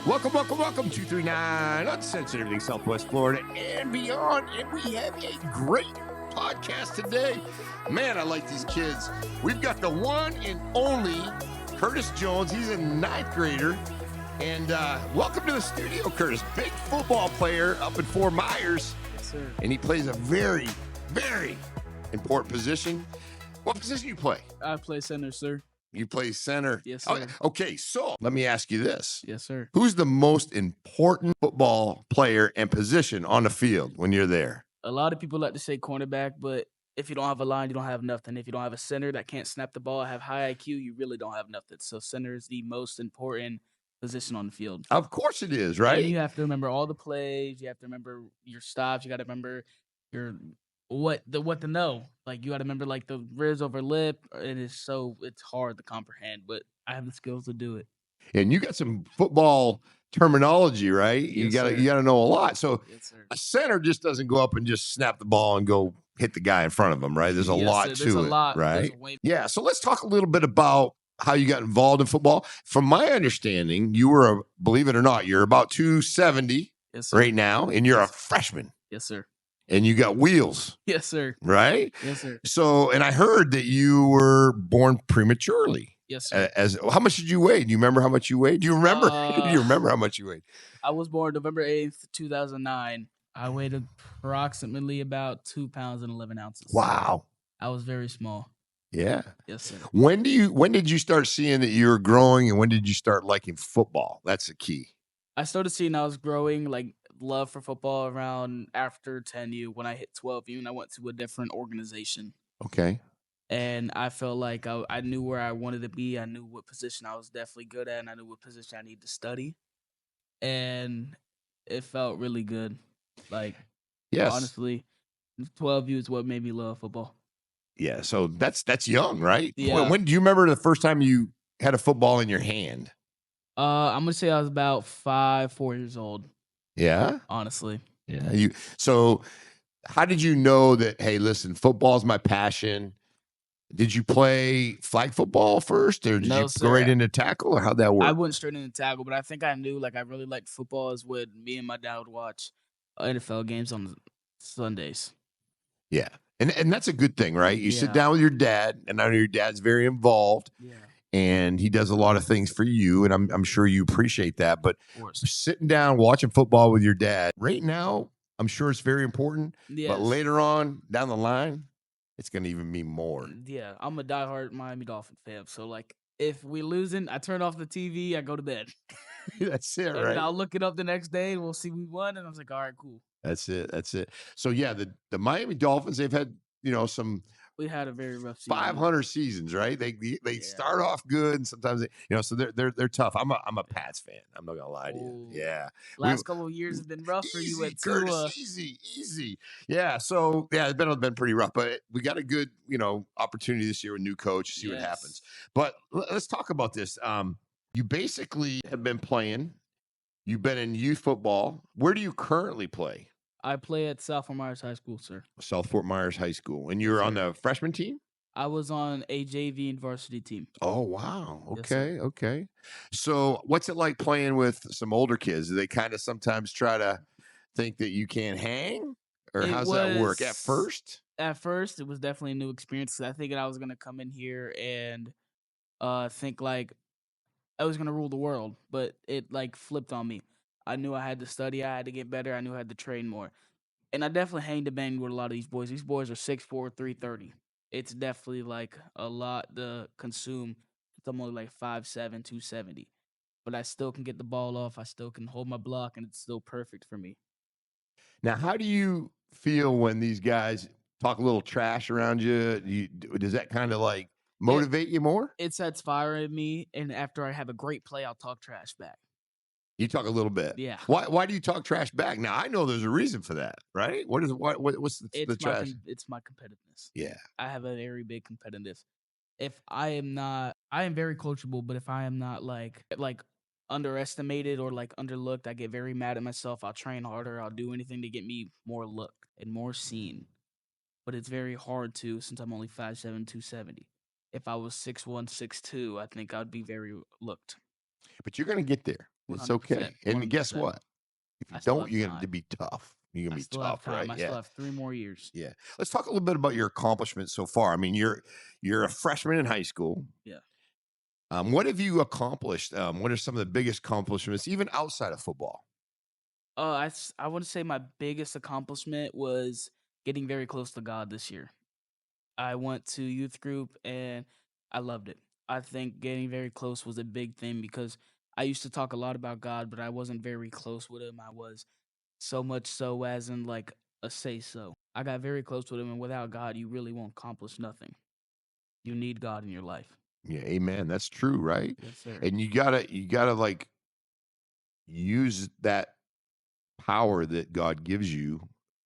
Welcome, welcome, welcome. 239 Uncensored, everything Southwest Florida and beyond. And we have a great podcast today. Man, I like these kids. We've got the one and only Kurtis Jones. He's a ninth grader. And welcome to the studio, Kurtis. Big football player up in Fort Myers. Yes, sir. And he plays a very, very important position. What position do you play? I play center, sir. You play center. Yes, sir. Okay, so let me ask you this. Yes, sir. Who's the most important football player and position on the field when you're there? A lot of people like to say cornerback, but if you don't have a line, you don't have nothing. If you don't have a center that can't snap the ball, have high IQ, you really don't have nothing. So center is the most important position on the field. Of course it is, And right? you have to remember all the plays. You have to remember your stops. You got to remember your what to know. Like you got to remember like the ribs over lip. It's hard to comprehend, but I have the skills to do it. And you got some football terminology, right? You Yes, got sir. to know a lot. So Yes, sir. a center just doesn't go up and just snap the ball and go hit the guy in front of him, right? There's a Yes, lot sir. to There's it, a lot. right? There's way- Yeah. So let's talk a little bit about how you got involved in football. From my understanding, you were, believe it or not, you're about 270 Yes, sir. right now, and you're a Yes. freshman, Yes, sir. and you got wheels, Yes, sir. right? Yes, sir. So, and I heard that you were born prematurely. Yes, sir. As how much did you weigh? Do you remember how much you weighed? Do you remember? Do you remember how much you weighed? I was born November 8th, 2009. I weighed approximately about 2 pounds and 11 ounces. Wow. I was very small. Yeah. Yes, sir. When did you start seeing that you were growing, and when did you start liking football? That's the key. I started seeing I was growing, like, love for football around after 10U. When I hit 12U and I went to a different organization. Okay. And I felt like I knew where I wanted to be. I knew what position I was definitely good at, and I knew what position I needed to study. And it felt really good. Like, Yes. honestly, 12U is what made me love football. Yeah. So that's young, right? Yeah. When do you remember the first time you had a football in your hand? I'm gonna say I was about 4 years old. Yeah. Honestly. Yeah. So how did you know that, hey, listen, football is my passion? Did you play flag football first, or did No, you sir. go right into tackle, or how'd that work? I went straight into tackle, but I think I knew like I really liked football is when me and my dad would watch NFL games on Sundays. Yeah. And that's a good thing, right? You sit Yeah. down with your dad, and I know your dad's very involved, Yeah, and he does a lot of things for you, and I'm sure you appreciate that. But of course. sitting down watching football with your dad right now, I'm sure it's very important. Yes. But later on down the line, it's going to even mean more. Yeah, I'm a diehard Miami Dolphin fan. So like, if we losing, I turn off the TV, I go to bed. That's it, And right? I'll look it up the next day, and we'll see we won, and I was like, all right, cool. That's it. That's it. So yeah, the Miami Dolphins, they've had, some We had a very rough season. 500 seasons, right? They Yeah. start off good, and sometimes so they're tough. I'm a Pats fan. I'm not gonna lie to you. Ooh. Yeah, Last couple of years have been rough for you at Curtis, easy. Yeah, so yeah, it's been pretty rough, but we got a good opportunity this year with new coach. See what Yes. happens. But let's talk about this. You basically have been playing. You've been in youth football. Where do you currently play? I play at South Fort Myers High School, sir. South Fort Myers High School, and you're on the freshman team. I was on a JV and Varsity team. Oh, wow. Yes, sir. Okay. So what's it like playing with some older kids? Do they kind of sometimes try to think that you can't hang? Or how's that work? At first? At first, it was definitely a new experience. 'Cause I think I was going to come in here and think like I was going to rule the world. But it like flipped on me. I knew I had to study. I had to get better. I knew I had to train more. And I definitely hang to bang with a lot of these boys. These boys are 6'4", 330. It's definitely like a lot to consume. I'm only like 5'7", 270. But I still can get the ball off. I still can hold my block, and it's still perfect for me. Now, how do you feel when these guys talk a little trash around you? Does that kind of like motivate you more? It sets fire in me, and after I have a great play, I'll talk trash back. You talk a little bit. Yeah. Why do you talk trash back? Now, I know there's a reason for that, right? What's the trash? It's my competitiveness. Yeah. I have a very big competitiveness. I am very coachable, but if I am not like underestimated or like underlooked, I get very mad at myself. I'll train harder. I'll do anything to get me more look and more seen. But it's very hard to, since I'm only 5'7", 270. If I was 6'1", 6'2", I think I'd be very looked. But you're going to get there. It's okay. 100%. And guess 100%. what? If you I still don't, have you're going to time. be tough. You're going I to be still have tough, time. right? I still have 3 more years. Yeah. Let's talk a little bit about your accomplishments so far. I mean, you're a freshman in high school. Yeah. What have you accomplished? What are some of the biggest accomplishments, even outside of football? I want to say my biggest accomplishment was getting very close to God this year. I went to youth group and I loved it. I think getting very close was a big thing because I used to talk a lot about God, but I wasn't very close with him. I was so much so as in like a say so. I got very close with him, and without God, you really won't accomplish nothing. You need God in your life. Yeah, amen. That's true, right? Yes, sir. And you gotta like use that power that God gives you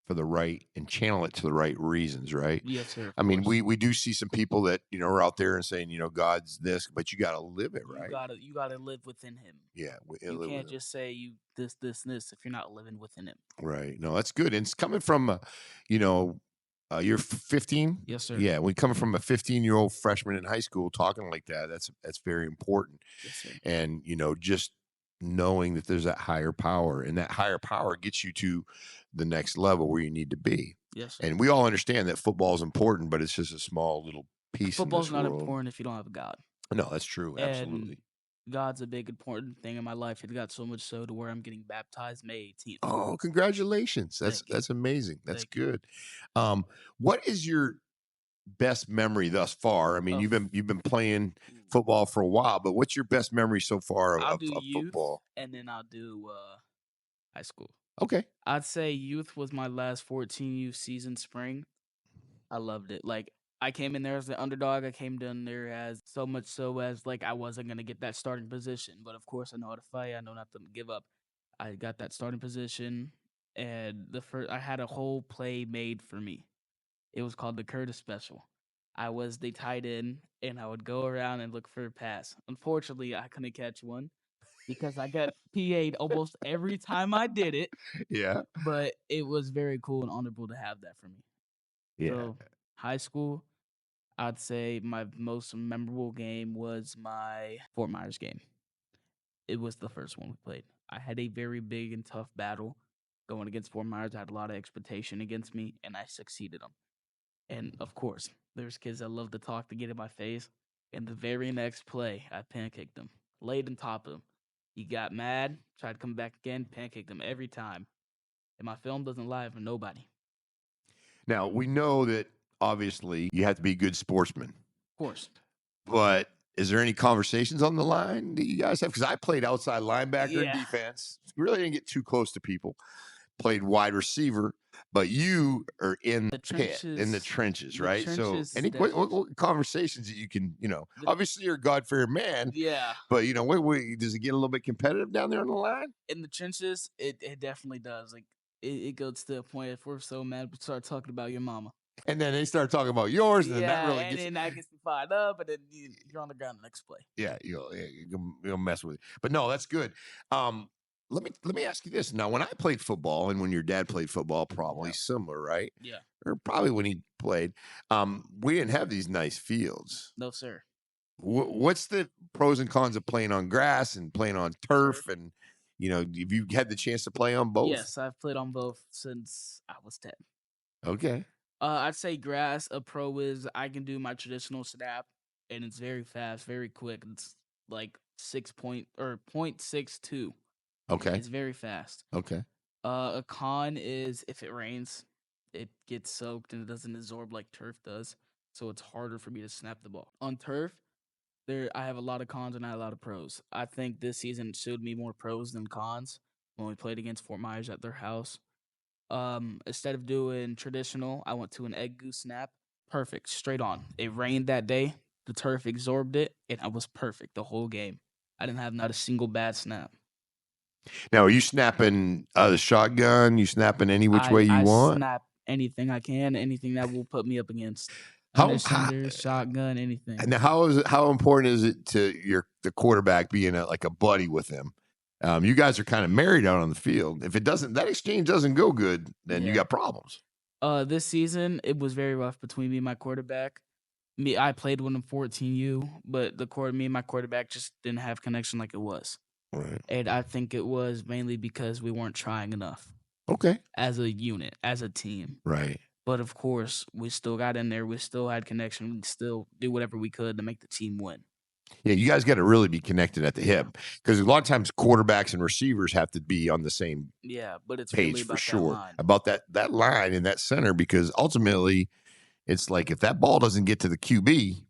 for the right and channel it to the right reasons, right? Yes, sir. Of I mean, course. we do see some people that are out there and saying, God's this, but you got to live it, You right? gotta live within him. Yeah, we You live with can't it. just say you this and this if you're not living within him. Right. No, that's good. And it's coming from, you know, you're 15. Yes, sir. Yeah, when coming from a 15-year-old freshman in high school talking like that, that's very important. Yes, sir. And just knowing that there's that higher power, and that higher power gets you to the next level where you need to be. Yes, sir. And we all understand that football is important, but it's just a small little piece Football's in not this world. important if you don't have a God. No, that's true. Absolutely. And God's a big important thing in my life. It got so much so to where I'm getting baptized May 18th. Oh, congratulations. That's amazing. That's Thank you. good. What is your best memory thus far? I mean, you've been playing football for a while, but what's your best memory so far I'll of do youth, football? and then I'll do high school. Okay. I'd say youth was my last 14U season spring. I loved it. Like, I came in there as the underdog. I came down there as so much so as like I wasn't gonna get that starting position. But of course I know how to fight. I know not to give up. I got that starting position, and I had a whole play made for me. It was called the Kurtis Special. I was the tight end, and I would go around and look for a pass. Unfortunately, I couldn't catch one because I got PA'd almost every time I did it. Yeah. But it was very cool and honorable to have that for me. Yeah. So, high school, I'd say my most memorable game was my Fort Myers game. It was the first one we played. I had a very big and tough battle going against Fort Myers. I had a lot of expectation against me, and I succeeded them. And of course, there's kids that love to talk to get in my face. And the very next play, I pancaked him, laid on top of him. He got mad, tried to come back again, pancaked him every time. And my film doesn't lie for nobody. Now, we know that obviously you have to be a good sportsman, Of course. but is there any conversations on the line that you guys have? Because I played outside linebacker and defense. Really didn't get too close to people. Played wide receiver, but you are in the trenches, right? So, what conversations that you can, obviously you're a God-fearing man. Yeah. But does it get a little bit competitive down there on the line? In the trenches, it definitely does. Like it goes to a point if we're so mad, we start talking about your mama. And then they start talking about yours, and then that really gets. And then that gets me fired up, and then you're on the ground the next play. Yeah, you'll mess with it. But no, that's good. Let me ask you this. Now, when I played football, and when your dad played football, probably similar, right? Yeah. Or probably when he played, we didn't have these nice fields. No, sir. What's the pros and cons of playing on grass and playing on turf? And have you had the chance to play on both? Yes, I've played on both since I was 10. Okay. I'd say grass. A pro is I can do my traditional snap, and it's very fast, very quick. It's like 0.62. Okay. It's very fast. Okay. A con is if it rains, it gets soaked and it doesn't absorb like turf does, so it's harder for me to snap the ball. On turf, I have a lot of cons and I have a lot of pros. I think this season showed me more pros than cons when we played against Fort Myers at their house. Instead of doing traditional, I went to an egg goose snap. Perfect, straight on. It rained that day. The turf absorbed it, and I was perfect the whole game. I didn't have not a single bad snap. Now, are you snapping the shotgun? You snapping any which way you want? I snap anything I can, anything that will put me up against. Center, shotgun, anything. And how important is it to the quarterback being like a buddy with him? You guys are kind of married out on the field. If that exchange doesn't go good, then you got problems. This season it was very rough between me and my quarterback. I played with him 14U, but me and my quarterback just didn't have connection like it was. Right. And I think it was mainly because we weren't trying enough Okay. as a unit, as a team. Right. But of course, we still got in there. We still had connection. We still do whatever we could to make the team win. Yeah, you guys got to really be connected at the Yeah. hip, because a lot of times quarterbacks and receivers have to be on the same Yeah, but it's page really for about that sure line. about that line in that center, because ultimately it's like if that ball doesn't get to the QB,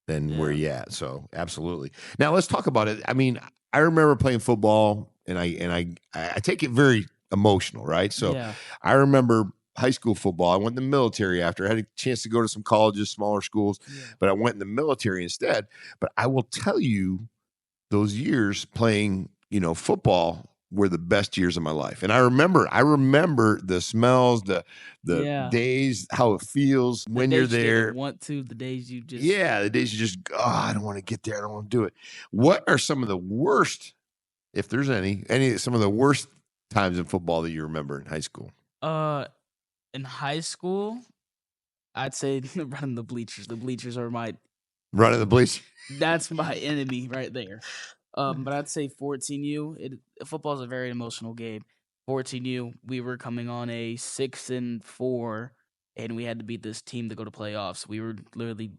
then where you at? So absolutely. Now let's talk about it. I mean, I remember playing football, and I take it very emotional, right? So Yeah. I remember high school football. I went in the military after. I had a chance to go to some colleges, smaller schools, Yeah. but I went in the military instead. But I will tell you, those years playing, football were the best years of my life. And I remember the smells, the Yeah. days, how it feels The when you're days you didn't there. want to, the days you just Yeah, the days you just, I don't want to get there. I don't want to do it. What are some of the worst, if there's some of the worst times in football that you remember in high school? In high school, I'd say running the bleachers. The bleachers are Running the bleachers. that's my enemy right there. But I'd say 14U. Football is a very emotional game. 14U, we were coming on a 6-4, and we had to beat this team to go to playoffs. We were literally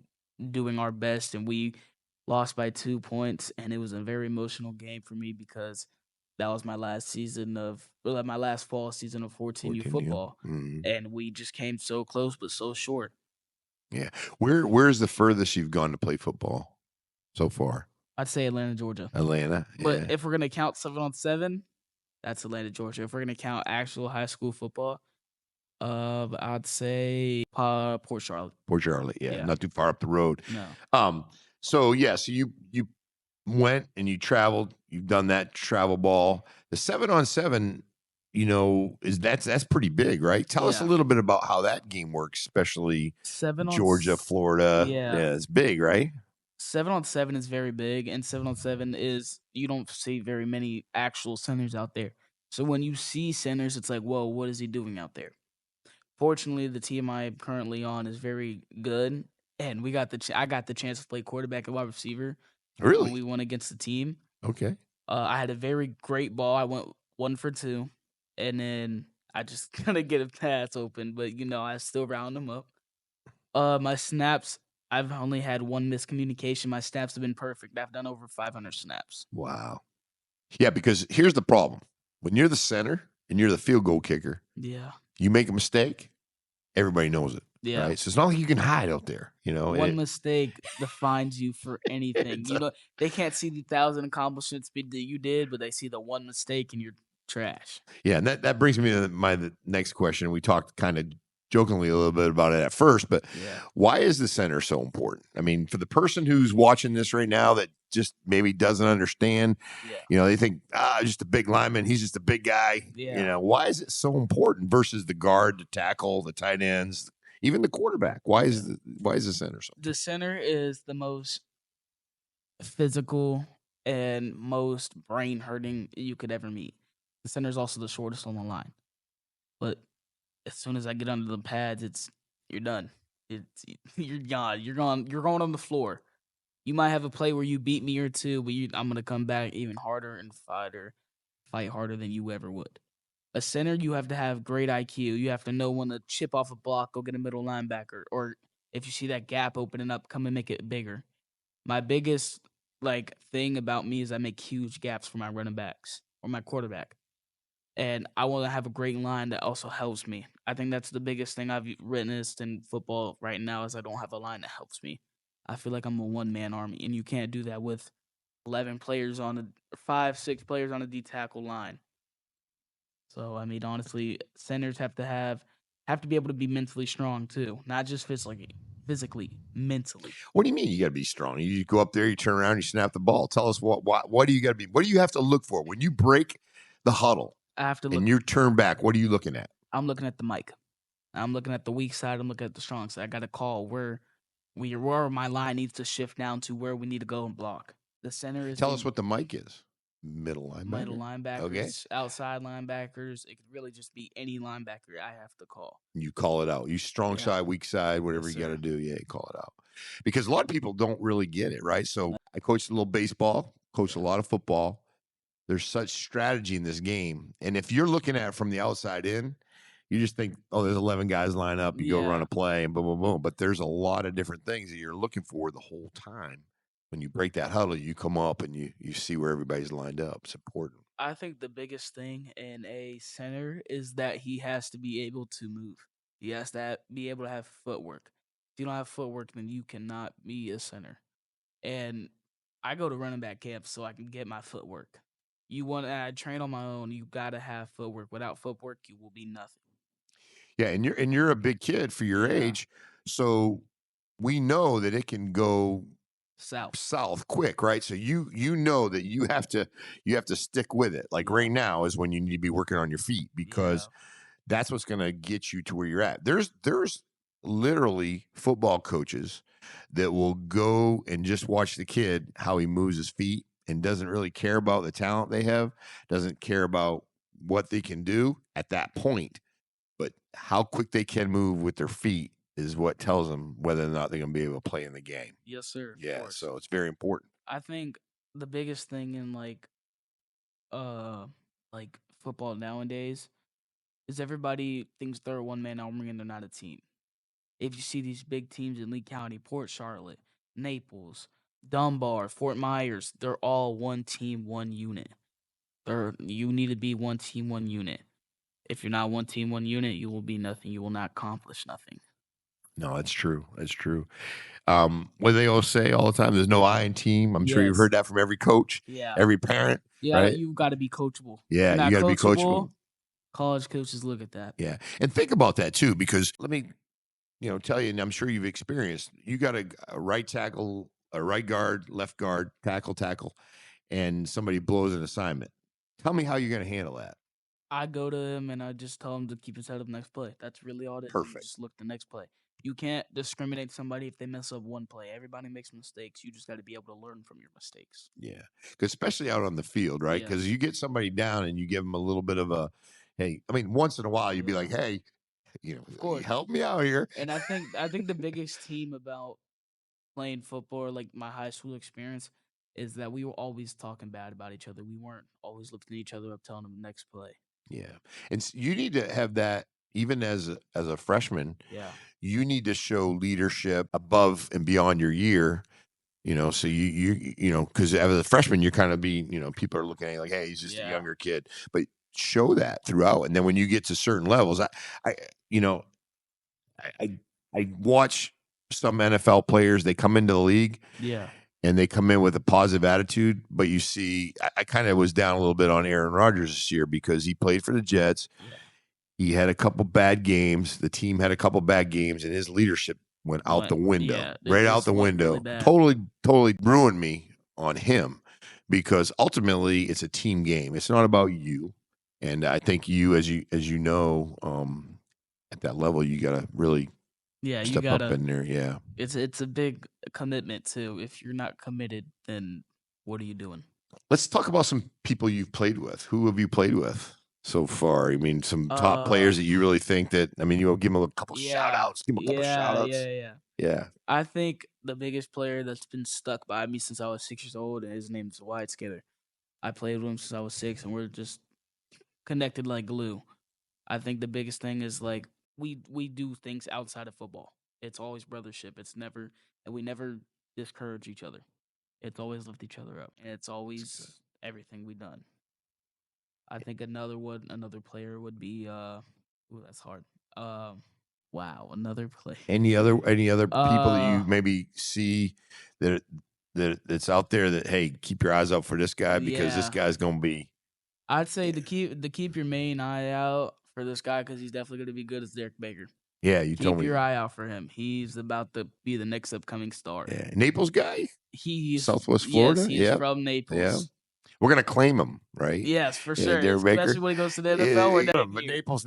doing our best, and we lost by 2 points. And it was a very emotional game for me because that was my last my last fall season of 14U 14U. football, Mhm. and we just came so close but so short. Yeah. Where's the furthest you've gone to play football so far? I'd say Atlanta, Georgia. Atlanta. But Yeah. if we're gonna count 7-on-7, that's Atlanta, Georgia. If we're gonna count actual high school football, I'd say Port Charlotte. Port Charlotte. Yeah. Yeah. Not too far up the road. No. So you went and you traveled. You've done that travel ball. The 7-on-7, that's pretty big, right? Tell us a Yeah. little bit about how that game works, especially 7 on Georgia, Florida. Yeah. It's big, right? 7-on-7 is very big, and 7-on-7 is you don't see very many actual centers out there. So when you see centers, it's like, whoa, what is he doing out there? Fortunately, the team I'm currently on is very good, and I got the chance to play quarterback and wide receiver when Really? we won against the team. Okay. I had a very great ball. I went 1 for 2, and then I just couldn't get a pass open, but I still round them up. My snaps, I've only had 1 miscommunication. My snaps have been perfect. I've done over 500 snaps. Wow. Yeah, because here's the problem. When you're the center and you're the field goal kicker, Yeah. you make a mistake, everybody knows it. Yeah. Right. So it's not like you can hide out there, One mistake defines you for anything. They can't see the 1,000 accomplishments that you did, but they see the 1 mistake and you're trash. Yeah, and that brings me to the next question. We talked kind of jokingly a little bit about it at first, but why is the center so important? I mean, for the person who's watching this right now that just maybe doesn't understand, they think, just a big lineman, he's just a big guy. Yeah. Why is it so important versus the guard, the tackle, the tight ends, even the quarterback? Why is the center so important? The center is the most physical and most brain hurting you could ever meet. The center is also the shortest on the line. But as soon as I get under the pads, you're done. You're gone. You're going on the floor. You might have a play where you beat me or two, but I'm gonna come back even harder and fight harder than you ever would. A center, you have to have great IQ. You have to know when to chip off a block, go get a middle linebacker, or if you see that gap opening up, come and make it bigger. My biggest thing about me is I make huge gaps for my running backs or my quarterback. And I want to have a great line that also helps me. I think that's the biggest thing I've witnessed in football right now is I don't have a line that helps me. I feel like I'm a one-man army, and you can't do that with 11 players 5-6 players on a D tackle line. So I mean, honestly, centers have to be able to be mentally strong too, not just physically, mentally. What do you mean you got to be strong? You go up there, you turn around, you snap the ball. Tell us what do you got to be? What do you have to look for when you break the huddle? I have to look. And you turn back. What are you looking at? I'm looking at the mic. I'm looking at the weak side. I'm looking at the strong side. I got to call where my line needs to shift down to where we need to go and block. The center is. Tell us what the mic is. Middle linebacker. Middle linebackers, okay. Outside linebackers. It could really just be any linebacker I have to call. You call it out. You strong side, weak side, whatever you got to do. Yeah, you call it out. Because a lot of people don't really get it, right? So I coached a little baseball, coached a lot of football. there's such strategy in this game. And if you're looking at it from the outside in, you just think, oh, there's 11 guys line up, you go run a play and boom, boom, boom. But there's a lot of different things that you're looking for the whole time. When you break that huddle, you come up and you see where everybody's lined up. It's important. I think the biggest thing in a center is that he has to be able to move. He has to be able to have footwork. If you don't have footwork, then you cannot be a center. And I go to running back camp so I can get my footwork. I train on my own. You gotta have footwork. Without footwork, you will be nothing. Yeah, and you're a big kid for your age, so we know that it can go south quick, right? So you know that you have to stick with it. Like right now is when you need to be working on your feet because that's what's going to get you to where you're at. There's literally football coaches that will go and just watch the kid how he moves his feet and doesn't really care about the talent they have, doesn't care about what they can do at that point. But how quick they can move with their feet is what tells them whether or not they're going to be able to play in the game. Yes, sir. Yeah, so it's very important. I think the biggest thing in like football nowadays is everybody thinks they're a one-man army and they're not a team. If you see these big teams in Lee County, Port Charlotte, Naples, Dunbar, Fort Myers, they're all one team, one unit. You need to be one team, one unit. If you're not one team, one unit, you will be nothing. You will not accomplish nothing. No, that's true. That's true. What they all say all the time, there's no I in team. I'm sure you've heard that from every coach, every parent. Yeah, right? you've got to be coachable. Yeah, you got to be coachable. College coaches look at that. Yeah, and think about that too, because let me, tell you, and I'm sure you've experienced. You got a right tackle, a right guard, left guard, tackle, and somebody blows an assignment. Tell me how you're going to handle that. I go to him and I just tell him to keep his head up next play. That's really all it is. Perfect. You just look the next play. You can't discriminate somebody if they mess up one play. Everybody makes mistakes. You just got to be able to learn from your mistakes. Yeah, because especially out on the field, right? Because you get somebody down and you give them a little bit of a, hey, I mean, once in a while you'd be like, hey, help me out here. And I think the biggest team about playing football, like my high school experience, is that we were always talking bad about each other. We weren't always lifting each other up, telling them the next play. Yeah, and you need to have that even as a freshman. Yeah, you need to show leadership above and beyond your year. So because as a freshman, you're kind of being, people are looking at you like, hey, he's just a younger kid, but show that throughout. And then when you get to certain levels, I watch some NFL players, they come into the league. Yeah. And they come in with a positive attitude, but you see, I kind of was down a little bit on Aaron Rodgers this year because he played for the Jets. Yeah. He had a couple bad games. The team had a couple bad games, and his leadership went out the window, right out the window. Really totally ruined me on him because ultimately it's a team game. It's not about you. And I think you, as you know, at that level, you got to really step up in there. Yeah. It's a big commitment too. If you're not committed, then what are you doing? Let's talk about some people you've played with. Who have you played with so far? I mean, some top players that you really think that, you'll give them a couple shout outs. Give them a couple shout outs. Yeah. I think the biggest player that's been stuck by me since I was 6 years old, his name's Wyatt Scaler. I played with him since I was 6, and we're just connected like glue. I think the biggest thing is like we do things outside of football. It's always brothership. We never discourage each other. It's always lift each other up. And it's always everything we done. I think another player would be that's hard. Wow, another player. Any other people that you maybe see that's out there that, hey, keep your eyes out for this guy because this guy's going to be. I'd say to keep your main eye out for this guy because he's definitely going to be good as Derek Baker. Yeah, you told me. Keep your eye out for him. He's about to be the next upcoming star. Yeah, Naples guy. He's Southwest Florida. Yes, he's from Naples. Yeah, we're gonna claim him, right? Yes, for sure. Derek Baker. Especially when he goes to the NFL. But Naples.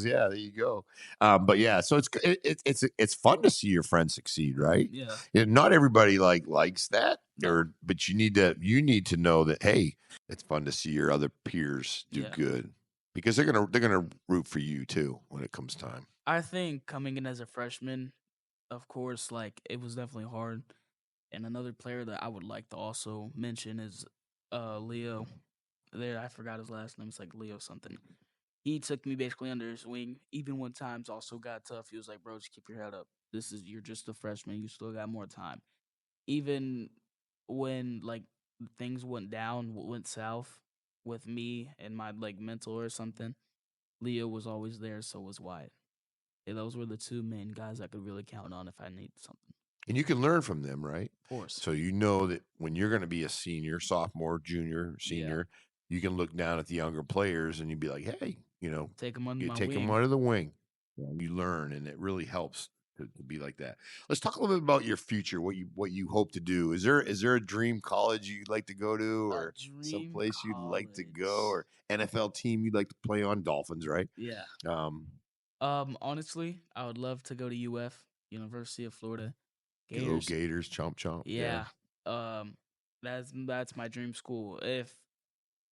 Yeah, there you go. But yeah, so it's fun to see your friends succeed, right? Yeah. Not everybody likes that, but you need to know that, hey, it's fun to see your other peers do good because they're gonna root for you too when it comes time. I think coming in as a freshman, of course, like it was definitely hard. And another player that I would like to also mention is Leo. there. I forgot his last name. It's like Leo something. He took me basically under his wing. Even when times also got tough, he was like, "Bro, just keep your head up. You're just a freshman. You still got more time." Even when like things went down, went south with me and my like mentor or something, Leo was always there. So was Wyatt. And those were the two main guys I could really count on if I needed something. And you can learn from them, right? Of course. So you know that when you're going to be a senior, sophomore, junior, senior, you can look down at the younger players and you'd be like, hey, Take them under you my take them wing. under the wing. You learn, and it really helps to be like that. Let's talk a little bit about your future. What you hope to do. Is there a dream college you'd like to go to, or someplace you'd like to go, or NFL team you'd like to play on? Dolphins, right? Yeah. Honestly, I would love to go to UF, University of Florida. Gators. Go Gators, chomp chomp. Yeah. That's my dream school. If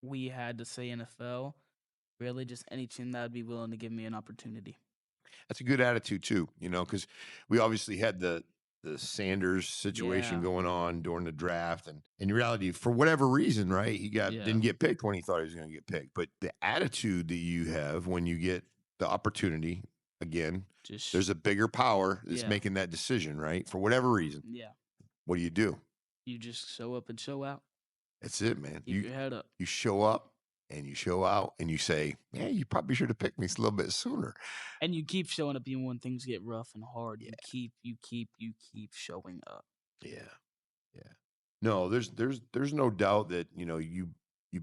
we had to say NFL, really just any team that would be willing to give me an opportunity. That's a good attitude too, because we obviously had the Sanders situation going on during the draft, and in reality, for whatever reason, right, he didn't get picked when he thought he was going to get picked. But the attitude that you have when you get the opportunity, again, there's a bigger power that's making that decision, right? For whatever reason. Yeah. What do? You just show up and show out. That's it, man. Keep your head up. You show up and you show out and you say, yeah, you probably should have picked me a little bit sooner. And you keep showing up even when things get rough and hard. Yeah. You keep showing up. Yeah. No, there's no doubt that, you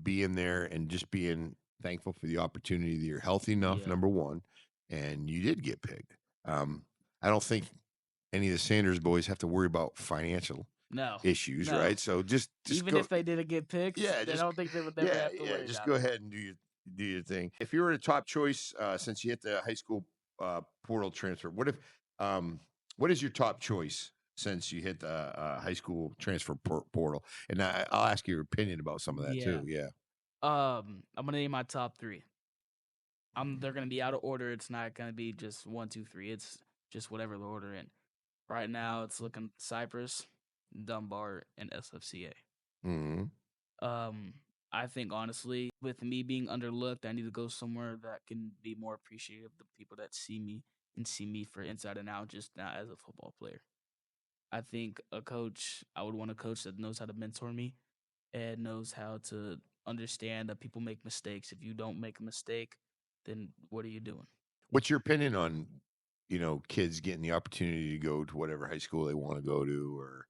be in there and just being thankful for the opportunity that you're healthy enough, number one, and you did get picked. I don't think any of the Sanders boys have to worry about financial issues, right? So just even if they didn't get picked, I don't think they would never have to worry. Just go ahead and do your thing. If you were a top choice, since you hit the high school portal transfer, what is your top choice since you hit the high school transfer portal? And I'll ask you your opinion about some of that too. Yeah. I'm gonna name my top three. They're gonna be out of order. It's not gonna be just 1, 2, 3. It's just whatever the order in. Right now, it's looking Cypress, Dunbar, and SFCA. Mm-hmm. I think honestly, with me being underlooked, I need to go somewhere that can be more appreciative of the people that see me and see me for inside and out, just not as a football player. I think I would want a coach that knows how to mentor me and knows how to understand that people make mistakes. If you don't make a mistake, then what are you doing? What's your opinion on, kids getting the opportunity to go to whatever high school they want to go to, or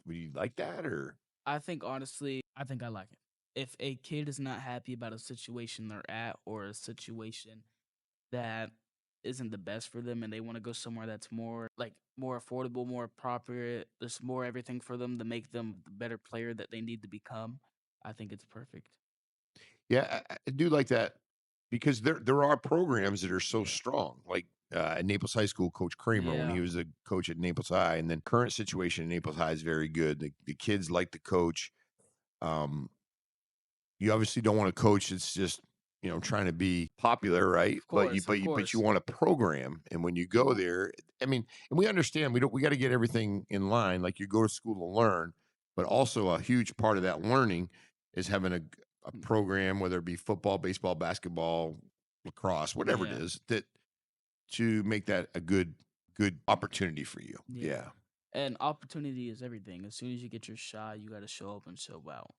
would you like that, or? I think honestly, I think I like it. If a kid is not happy about a situation they're at or a situation that isn't the best for them and they want to go somewhere that's more affordable, more appropriate, there's more everything for them to make them the better player that they need to become, I think it's perfect. Yeah, I do like that because there are programs that are so strong. Like at Naples High School, Coach Kramer, when he was a coach at Naples High, and then current situation at Naples High is very good. The kids like the coach. You obviously don't want a coach that's just trying to be popular, right? Of course, but you want a program, and when you go there, I mean, and we understand we got to get everything in line. Like you go to school to learn, but also a huge part of that learning is having a program, whether it be football, baseball, basketball, lacrosse, whatever it is, that to make that a good opportunity for you. Yeah. And opportunity is everything. As soon as you get your shot, you got to show up and show out.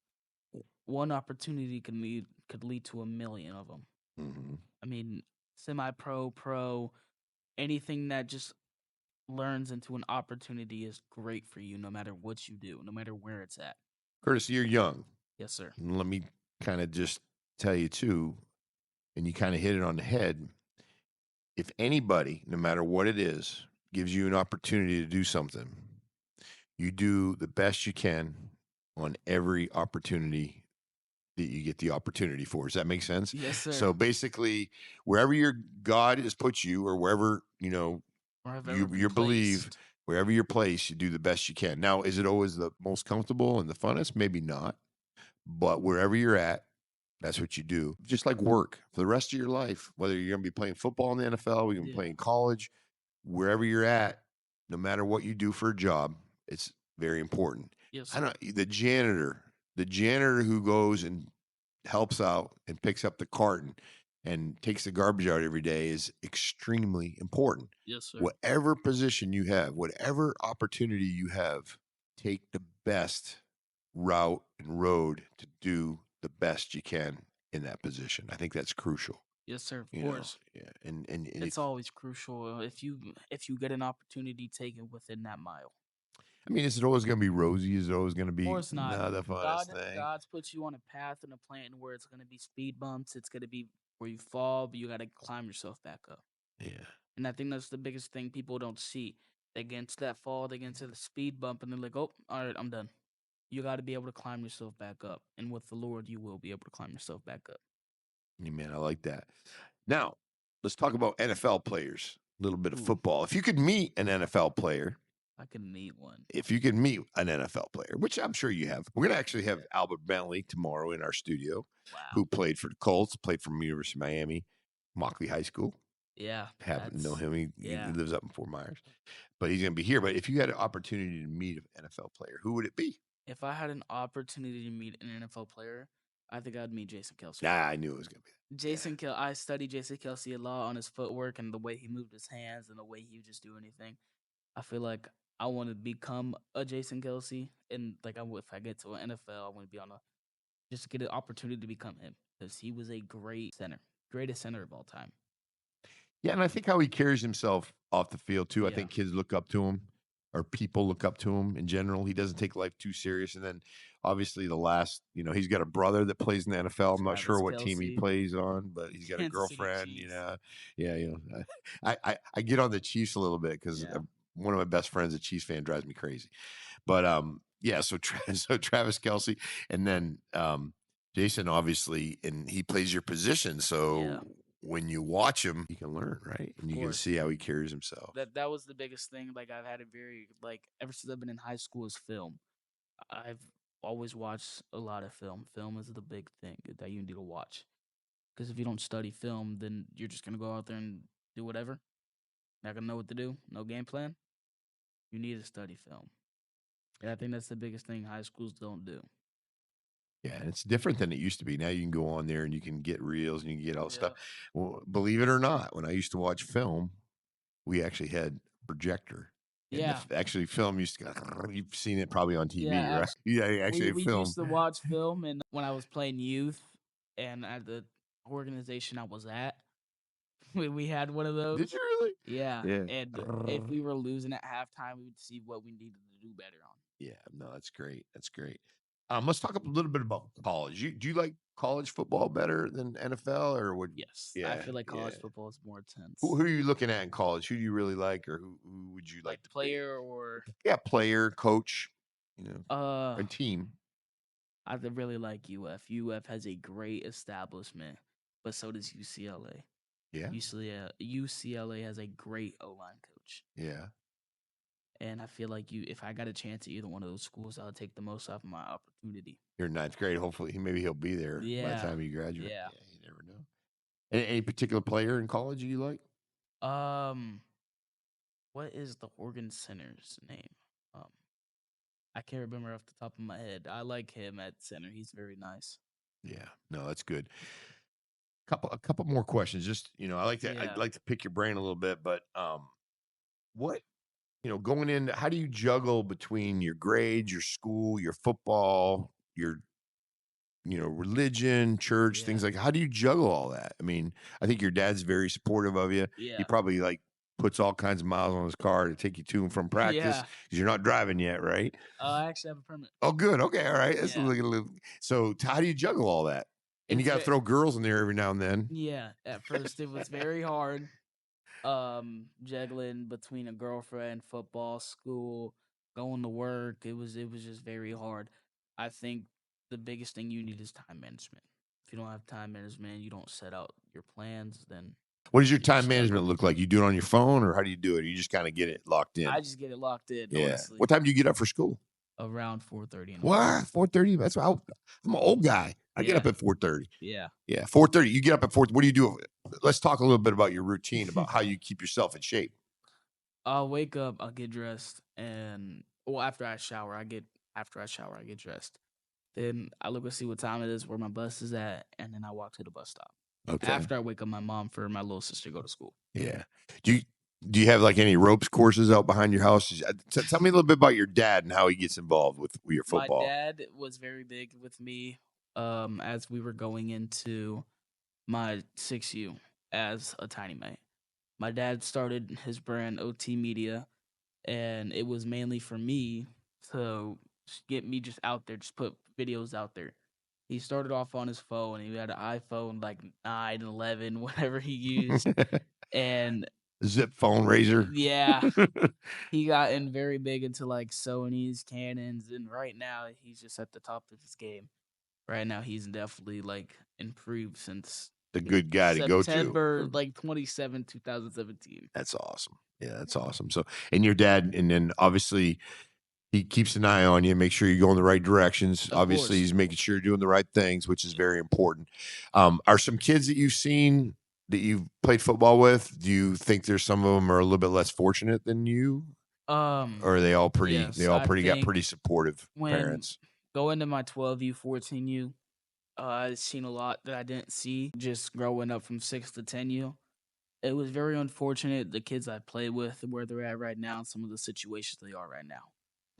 One opportunity could lead to a million of them. Mm-hmm. I mean, semi-pro, pro, anything that just learns into an opportunity is great for you, no matter what you do, no matter where it's at. Kurtis, you're young. Yes, sir. And let me kind of just tell you too, and you kind of hit it on the head. If anybody, no matter what it is, gives you an opportunity to do something, you do the best you can on every opportunity that you get the opportunity for. Does that make sense? Yes, sir. So basically, wherever your God has put you, or wherever you believe, wherever you're placed, you do the best you can. Now, is it always the most comfortable and the funnest? Maybe not. But wherever you're at, that's what you do. Just like work for the rest of your life, whether you're going to be playing football in the NFL, you're going to be playing college, wherever you're at, no matter what you do for a job, it's very important. Yes, sir. The janitor who goes and helps out and picks up the carton and takes the garbage out every day is extremely important. Yes, sir. Whatever position you have, whatever opportunity you have, take the best route and road to do the best you can in that position. I think that's crucial. Yes, sir. Of You course. know, yeah, and It's always crucial if you get an opportunity, take it within that mile. I mean, is it always going to be rosy? Is it always going to Of be course not. the funnest thing? God's put you on a path and a plan where it's gonna be speed bumps. It's gonna be where you fall, but you gotta climb yourself back up. Yeah. And I think that's the biggest thing people don't see. They get into that fall, they get into the speed bump, and they're like, "Oh, all right, I'm done." You got to be able to climb yourself back up, and with the Lord, you will be able to climb yourself back up. Yeah, man, I like that. Now, let's talk about NFL players. A little bit of Ooh. football. If you could meet an NFL player, I can meet one. if you could meet an NFL player, which I'm sure you have, we're going to actually have Albert Bentley tomorrow in our studio, Wow. who played for the Colts, played for University of Miami, Mockley High School. Yeah. Happen to know him. He yeah. lives up in Fort Myers, but he's going to be here. But if you had an opportunity to meet an NFL player, who would it be? If I had an opportunity to meet an NFL player, I think I'd meet Jason Kelce. Nah, I knew it was going to be that. I studied Jason Kelce a lot on his footwork and the way he moved his hands and the way he would just do anything. I feel like I want to become a Jason Kelce, and like if I get to an NFL, I want to be just get an opportunity to become him because he was a greatest center of all time. Yeah, and I think how he carries himself off the field too. I Yeah. think kids look up to him, or people look up to him in general. He doesn't take life too serious. And then obviously he's got a brother that plays in the NFL. I'm not sure what team he plays on, but he's got a girlfriend. I get on the Chiefs a little bit because one of my best friends, a Chiefs fan, drives me crazy. But so Travis Kelce, and then Jason, obviously, and he plays your position, so when you watch him, you can learn, right? And you can see how he carries himself. That was the biggest thing. Like I've had ever since I've been in high school is film. I've always watched a lot of film. Film is the big thing that you need to watch. Because if you don't study film, then you're just gonna go out there and do whatever. Not gonna know what to do. No game plan. You need to study film. And I think that's the biggest thing high schools don't do. Yeah, and it's different than it used to be. Now you can go on there and you can get reels and you can get all stuff. Well, believe it or not, when I used to watch film, we actually had a projector. And actually, film used to. You've seen it probably on TV, right? Yeah, actually, we used to watch film, and when I was playing youth, and at the organization I was at, we had one of those. Did you really? Yeah. And if we were losing at halftime, we would see what we needed to do better on. Yeah, no, that's great. That's great. Let's talk a little bit about college. Do you like college football better than NFL, or would? Yes, I feel like college football is more intense. Who are you looking at in college? Who do you really like, or who would you like? Player or player, coach, a team. I really like UF. UF has a great establishment, but so does UCLA. Yeah, UCLA has a great O-line coach. Yeah. And I feel like if I got a chance at either one of those schools, I would take the most off of my opportunity. You're in ninth grade. Hopefully, maybe he'll be there by the time you graduate. Yeah, you never know. Any particular player in college you like? What is the Oregon center's name? I can't remember off the top of my head. I like him at center. He's very nice. Yeah, no, that's good. A couple more questions. Just I'd like to pick your brain a little bit, but what? Going in, how do you juggle between your grades, your school, your football, your, religion, church, things like, how do you juggle all that? I mean, I think your dad's very supportive of you. Yeah. He probably puts all kinds of miles on his car to take you to and from practice because you're not driving yet, right? I actually have a permit. Oh, good. Okay. All right. So how do you juggle all that? And you got to throw girls in there every now and then. Yeah. At first it was very hard. Juggling between a girlfriend, football, school, going to work. It was just very hard. I think the biggest thing you need is time management. If you don't have time management, you don't set out your plans, then what does your time management look like? You do it on your phone, or how do you do it? You just kind of get it locked in? I just get it locked in, honestly. What time do you get up for school? Around 4:30. What? 4:30? That's I'm an old guy. I get up at 4:30. Yeah. Yeah, 4:30. You get up at 4. What do you do? Let's talk a little bit about your routine, about how you keep yourself in shape. I'll wake up, I'll get dressed, and after I shower, I get dressed. Then I look to see what time it is, where my bus is at, and then I walk to the bus stop. Okay. After I wake up my mom for my little sister to go to school. Yeah. Do you have like any ropes courses out behind your house? Tell me a little bit about your dad and how he gets involved with your football. My dad was very big with me as we were going into my 6U as a tiny mate. My dad started his brand OT Media, and it was mainly for me to get me just out there, just put videos out there. He started off on his phone. He had an iPhone like 9, 11, whatever he used. And Zip phone razor. yeah, he got in very big into like Sony's, Canons, and right now he's just at the top of his game. Right now he's definitely like improved since the good guy to go to. September like 27, 2017. That's awesome. Yeah, that's awesome. So, and your dad, and then obviously he keeps an eye on you, make sure you go in the right directions. Obviously, he's making sure you're doing the right things, which is very important. Are some kids that you've seen that you've played football with, do you think there's some of them are a little bit less fortunate than you? Or are they all pretty? Yes, they all got pretty supportive parents. Going to my 12U, 14U, I've seen a lot that I didn't see just growing up from 6 to 10U. It was very unfortunate, the kids I played with, where they're at right now, some of the situations they are right now.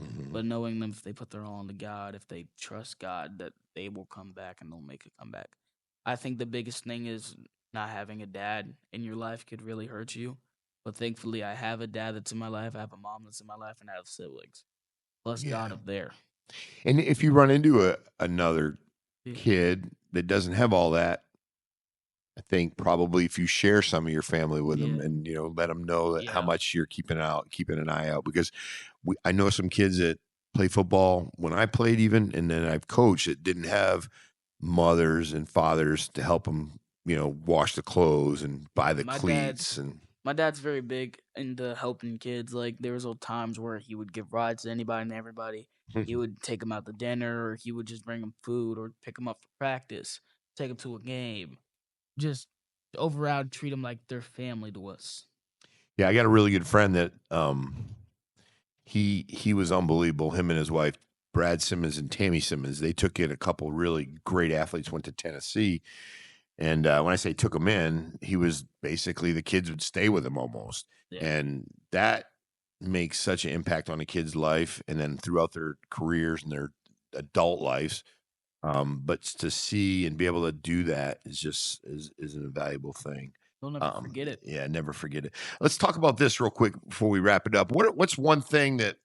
Mm-hmm. But knowing them, if they put their all into God, if they trust God, that they will come back and they'll make a comeback. I think the biggest thing is not having a dad in your life could really hurt you. But thankfully, I have a dad that's in my life, I have a mom that's in my life, and I have siblings. Plus God up there. And if you run into another kid that doesn't have all that, I think probably if you share some of your family with them and, let them know that how much you're keeping an eye out, because I know some kids that play football when I played even, and then I've coached that didn't have mothers and fathers to help them, wash the clothes and buy the cleats. My dad's very big into helping kids. Like there was old times where he would give rides to anybody and everybody. He would take them out to dinner, or he would just bring them food, or pick them up for practice, take them to a game. Just overall treat them like they're family to us. Yeah, I got a really good friend that he was unbelievable. Him and his wife, Brad Simmons and Tammy Simmons, they took in a couple really great athletes, went to Tennessee. And when I say took them in, he was basically, the kids would stay with him almost. Yeah. And that makes such an impact on a kid's life and then throughout their careers and their adult lives. But to see and be able to do that is an invaluable thing. Don't never forget it. Yeah, never forget it. Let's talk about this real quick before we wrap it up. What's one thing that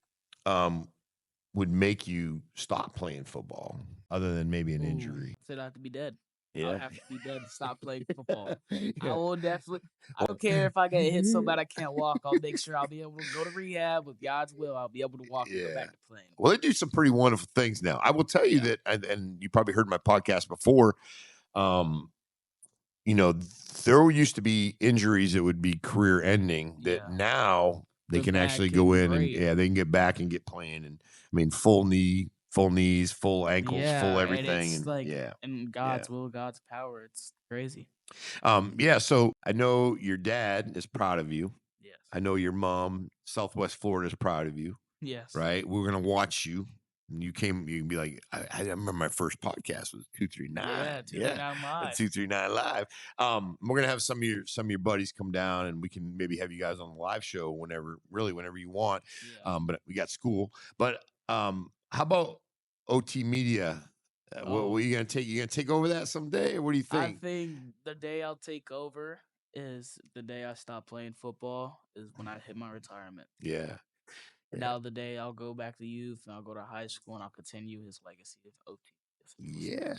would make you stop playing football other than maybe an injury? Said I have to be dead. Yeah. I'll have to be dead to stop playing football. Yeah. I will definitely. I don't care if I get hit so bad I can't walk. I'll make sure I'll be able to go to rehab with God's will. I'll be able to walk and go back to playing. Well, they do some pretty wonderful things now. I will tell you that, and you probably heard my podcast before. There used to be injuries that would be career ending that now they can actually go in and they can get back and get playing. And I mean, full knees, full ankles, full everything. And God's will, God's power. It's crazy. So I know your dad is proud of you. Yes. I know your mom, Southwest Florida, is proud of you. Yes. Right? We're going to watch you. And you can be like, I remember my first podcast was 239. Yeah, 239 Live. 239 Live. We're going to have some of your buddies come down, and we can maybe have you guys on the live show whenever you want. Yeah. But we got school. But how about OT Media? What are you gonna take? You gonna take over that someday, or what do you think? I think the day I'll take over is the day I stop playing football. Is when I hit my retirement. Yeah. Now the day I'll go back to youth and I'll go to high school and I'll continue his legacy of OT. Yeah.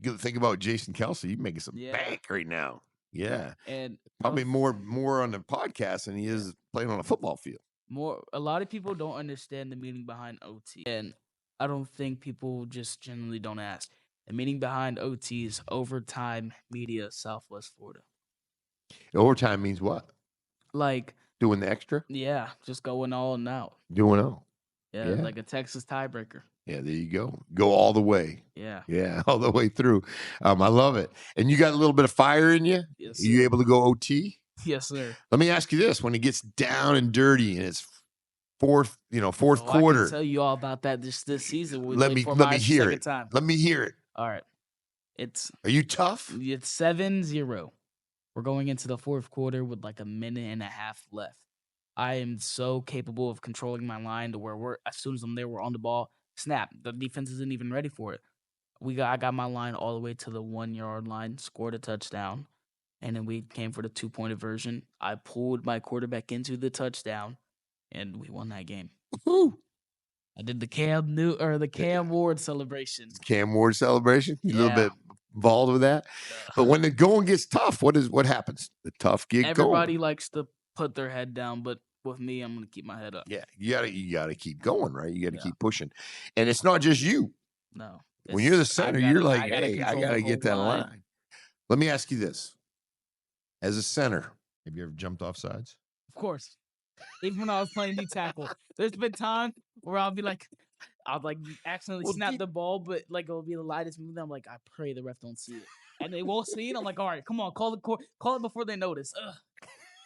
Good. Think about Jason Kelsey. You're making some bank right now. Yeah. And probably more on the podcast than he is playing on a football field. A lot of people don't understand the meaning behind OT. And I don't think people just generally don't ask. The meaning behind OT is Overtime Media, Southwest Florida. Overtime means what? Like doing the extra? Yeah, just going all and out. Doing all. Yeah, like a Texas tiebreaker. Yeah, there you go. Go all the way. Yeah. Yeah, all the way through. I love it. And you got a little bit of fire in you? Yes, sir. Are you able to go OT? Yes, sir. Let me ask you this. When it gets down and dirty and it's fourth I quarter. can tell you all about that this season. We Let played me Fort hear Myers it. second time. Let me hear it. All right. Are you tough? It's 7-0. We're going into the fourth quarter with like a minute and a half left. I am so capable of controlling my line to where as soon as I'm there, we're on the ball. Snap. The defense isn't even ready for it. I got my line all the way to the 1 yard line, scored a touchdown, and then we came for the 2-point version. I pulled my quarterback into the touchdown, and we won that game. Woo-hoo. I did the Cam Ward celebration. Cam Ward celebration. You a little bit involved with that. But when the going gets tough, what happens? The tough get Everybody going. likes to put their head down, but with me, I'm gonna keep my head up. Yeah, you gotta keep going, right? You gotta keep pushing. And it's not just you. No. When you're the center, you're like, hey, I gotta get that line. Let me ask you this. As a center, have you ever jumped off sides? Of course. Even when I was playing D tackle, there's been times where I'll accidentally snap the ball, but like it'll be the lightest movement. I'm like, I pray the ref don't see it, and they won't see it. I'm like, all right, come on, call it before they notice. Ugh.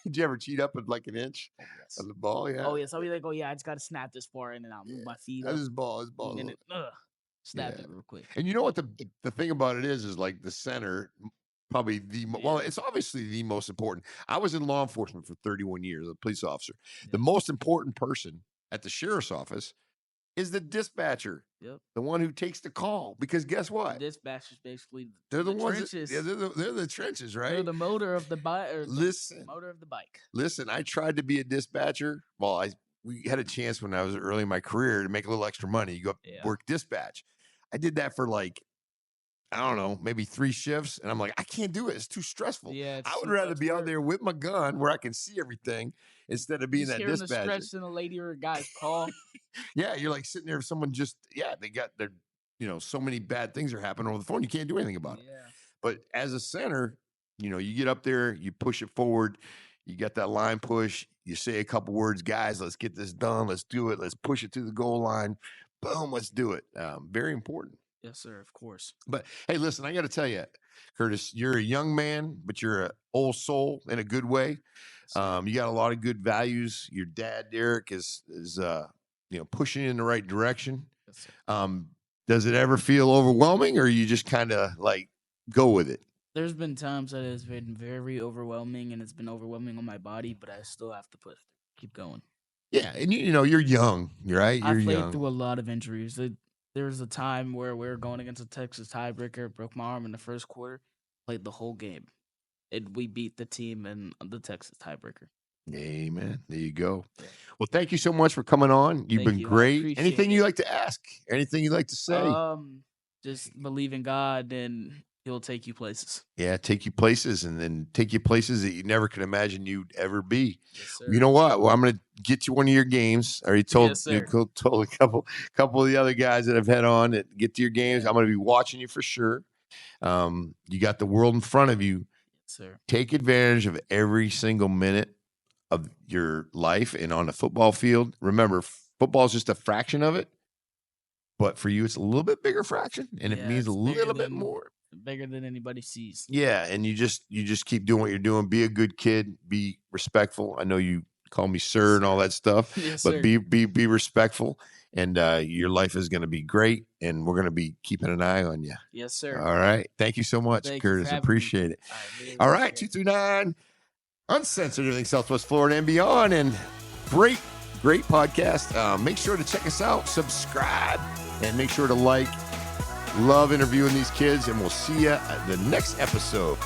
Did you ever cheat up at like an inch of the ball? Yeah. Oh yes. I'll be like, I just gotta snap this far, and then I'll move my feet. That's his ball. And snap it real quick. And you know what the thing about it is like the center. Probably it's obviously the most important. I was in law enforcement for 31 years, a police officer. Yeah. The most important person at the sheriff's office is the dispatcher. Yep. The one who takes the call. Because guess what? The dispatcher's basically they're the ones trenches. They're the trenches, right? They're the motor of the bike. Motor of the bike. Listen, I tried to be a dispatcher. Well, we had a chance when I was early in my career to make a little extra money. You go work dispatch. I did that for like, I don't know, maybe 3 shifts. And I'm like, I can't do it. It's too stressful. Yeah, I would rather be out there with my gun where I can see everything instead of being that dispatcher. The stress in a lady or a guy's call. Yeah, you're like sitting there. Someone they got their, so many bad things are happening over the phone. You can't do anything about it. But as a center, you get up there, you push it forward. You got that line push. You say a couple words, guys, let's get this done. Let's do it. Let's push it to the goal line. Boom, let's do it. Very important. Yes, sir. Of course. But hey, listen, I got to tell you, Kurtis, you're a young man, but you're an old soul in a good way. You got a lot of good values. Your dad, Derek, is pushing you in the right direction. Yes, sir. Does it ever feel overwhelming, or you just kind of like go with it? There's been times that it's been very overwhelming, and it's been overwhelming on my body, but I still have to keep going. Yeah, and you're young, right? I played through a lot of injuries. There was a time where we were going against a Texas tiebreaker, broke my arm in the first quarter, played the whole game. We beat the team in the Texas tiebreaker. Amen. There you go. Yeah. Well, thank you so much for coming on. You've been great. Anything you'd like to ask? Anything you'd like to say? Just believe in God and He'll take you places. Yeah, take you places, and then take you places that you never could imagine you'd ever be. Yes, sir. You know what? Well, I'm going to get you one of your games. I already told told a couple of the other guys that I've had on that get to your games. I'm going to be watching you for sure. You got the world in front of you. Yes, sir. Take advantage of every single minute of your life and on the football field. Remember, football is just a fraction of it, but for you, it's a little bit bigger fraction, and it means a little bit more. Bigger than anybody sees. Yeah, and you just keep doing what you're doing. Be a good kid. Be respectful. I know you call me sir and all that stuff, yes, but sir. Be respectful, and your life is going to be great, and we're going to be keeping an eye on you. Yes, sir. All right. Thank you so much, Kurtis. Appreciate it. All right, 239 Uncensored, everything Southwest Florida and beyond, and great podcast. Make sure to check us out, subscribe, and make sure to like. Love interviewing these kids, and we'll see you at the next episode.